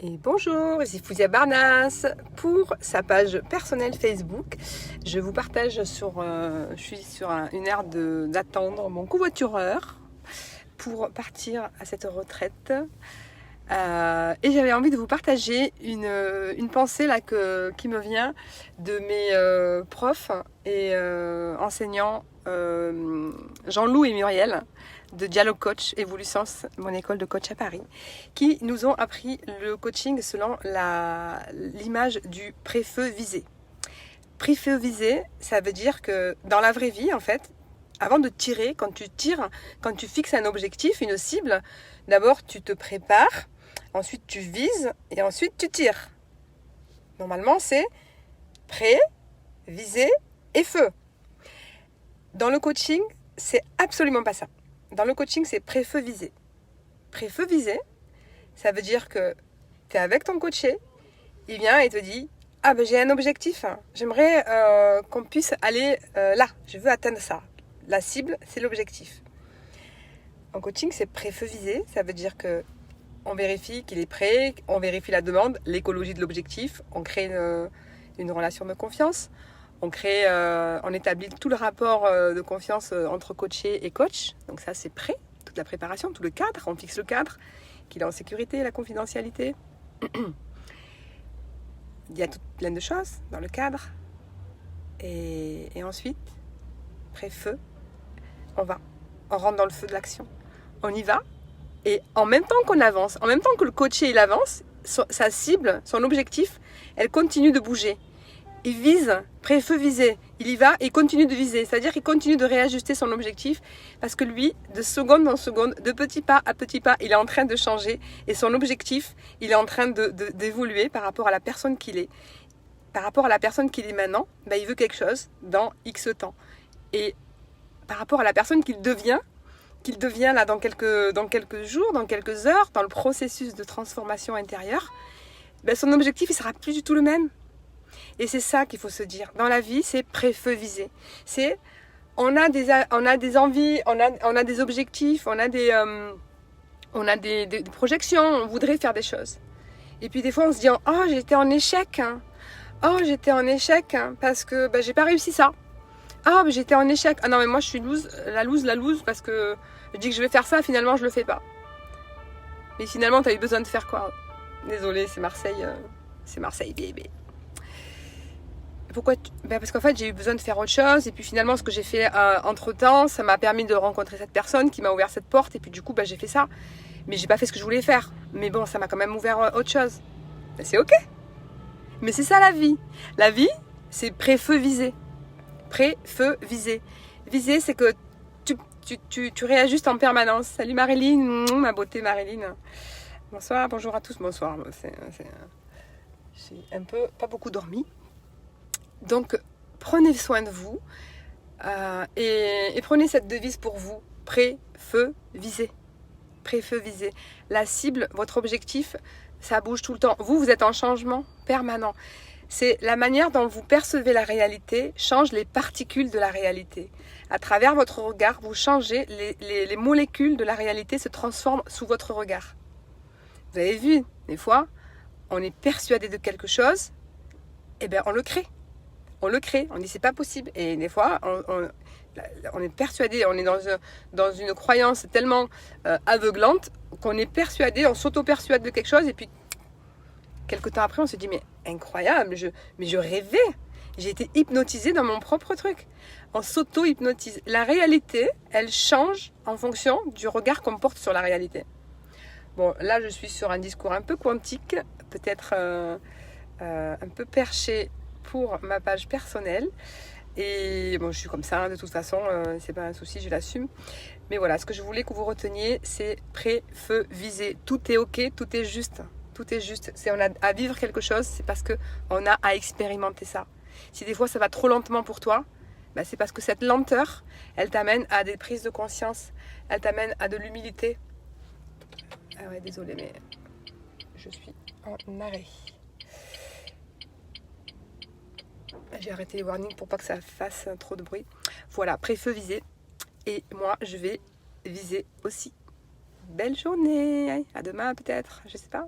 Et bonjour, ici Fouzia Barnas pour sa page personnelle Facebook. Je vous partage je suis sur une aire d'attendre mon covoitureur pour partir à cette retraite. Et j'avais envie de vous partager une pensée là qui me vient de mes profs et enseignants Jean-Loup et Muriel de Dialogue Coach Evolutions, mon école de coach à Paris, qui nous ont appris le coaching selon l'image du pré-feu visé. Pré-feu visé, ça veut dire que dans la vraie vie, en fait, avant de tirer, quand tu fixes un objectif, une cible, d'abord tu te prépares, ensuite tu vises et ensuite tu tires. Normalement, c'est pré, visé et feu. Dans le coaching, c'est absolument pas ça. Dans le coaching, c'est pré-feu visé. Pré-feu visé, ça veut dire que tu es avec ton coaché, il vient et te dit « Ah ben j'ai un objectif, j'aimerais qu'on puisse aller là, je veux atteindre ça. » La cible, c'est l'objectif. En coaching, c'est pré-feu visé, ça veut dire que on vérifie qu'il est prêt, on vérifie la demande, l'écologie de l'objectif, on crée une relation de confiance, on établit tout le rapport de confiance entre coaché et coach. Donc ça, c'est prêt, toute la préparation, tout le cadre, on fixe le cadre, qu'il est en sécurité, la confidentialité. Il y a plein de choses dans le cadre. Et ensuite, pré-feu, on rentre dans le feu de l'action. On y va. Et en même temps qu'on avance, en même temps que le coaché il avance, sa cible, son objectif, elle continue de bouger. Il vise, pré-feu visé, il y va et il continue de viser. C'est-à-dire qu'il continue de réajuster son objectif parce que lui, de seconde en seconde, de petit pas à petit pas, il est en train de changer et son objectif, il est en train d'évoluer par rapport à la personne qu'il est. Par rapport à la personne qu'il est maintenant, il veut quelque chose dans X temps. Et par rapport à la personne qu'il devient là dans quelques jours, dans quelques heures, dans le processus de transformation intérieure, son objectif, il sera plus du tout le même. Et c'est ça qu'il faut se dire. Dans la vie, c'est pré-feu visé. On a des envies, on a des objectifs, on a des projections, on voudrait faire des choses. Et puis des fois, on se dit « Oh, j'étais en échec. Oh, j'étais en échec parce que j'ai pas réussi ça. Ah, j'étais en échec. Ah non, mais moi, je suis la loose, parce que je dis que je vais faire ça, finalement, je le fais pas. Mais finalement, tu as eu besoin de faire quoi? Désolée, c'est Marseille, bébé. Pourquoi parce qu'en fait, j'ai eu besoin de faire autre chose. Et puis finalement, ce que j'ai fait entre-temps, ça m'a permis de rencontrer cette personne qui m'a ouvert cette porte. Et puis du coup, j'ai fait ça. Mais j'ai pas fait ce que je voulais faire. Mais bon, ça m'a quand même ouvert autre chose. C'est ok. Mais c'est ça la vie. La vie, c'est pré-feu visé. Pré-feu visé. Visé, c'est que tu réajustes en permanence. Salut Marilyn, ma beauté Marilyn. Bonsoir, bonjour à tous. Bonsoir. J'ai pas beaucoup dormi. Donc, prenez soin de vous et prenez cette devise pour vous. Pré-feu visé. Pré-feu visé. La cible, votre objectif, ça bouge tout le temps. Vous êtes en changement permanent. C'est la manière dont vous percevez la réalité change les particules de la réalité. À travers votre regard, vous changez, les molécules de la réalité se transforment sous votre regard. Vous avez vu, des fois, on est persuadé de quelque chose, et on le crée. On le crée, on dit c'est pas possible. Et des fois, on est persuadé, on est dans une croyance tellement aveuglante qu'on est persuadé, on s'auto-persuade de quelque chose, et puis quelque temps après, on se dit mais incroyable, mais je rêvais. J'ai été hypnotisée dans mon propre truc. On s'auto-hypnotise. La réalité, elle change en fonction du regard qu'on porte sur la réalité. Bon, là, je suis sur un discours un peu quantique, peut-être un peu perché pour ma page personnelle. Et bon, je suis comme ça, de toute façon, c'est pas un souci, je l'assume. Mais voilà, ce que je voulais que vous reteniez, c'est pré-feu visé. Tout est ok, tout est juste. Tout est juste. Si on a à vivre quelque chose, c'est parce qu'on a à expérimenter ça. Si des fois ça va trop lentement pour toi, c'est parce que cette lenteur, elle t'amène à des prises de conscience, elle t'amène à de l'humilité. Ah ouais, désolée, mais je suis en arrêt. J'ai arrêté les warnings pour pas que ça fasse trop de bruit. Voilà, pré-feu visé. Et moi, je vais viser aussi. Belle journée. À demain peut-être, je sais pas.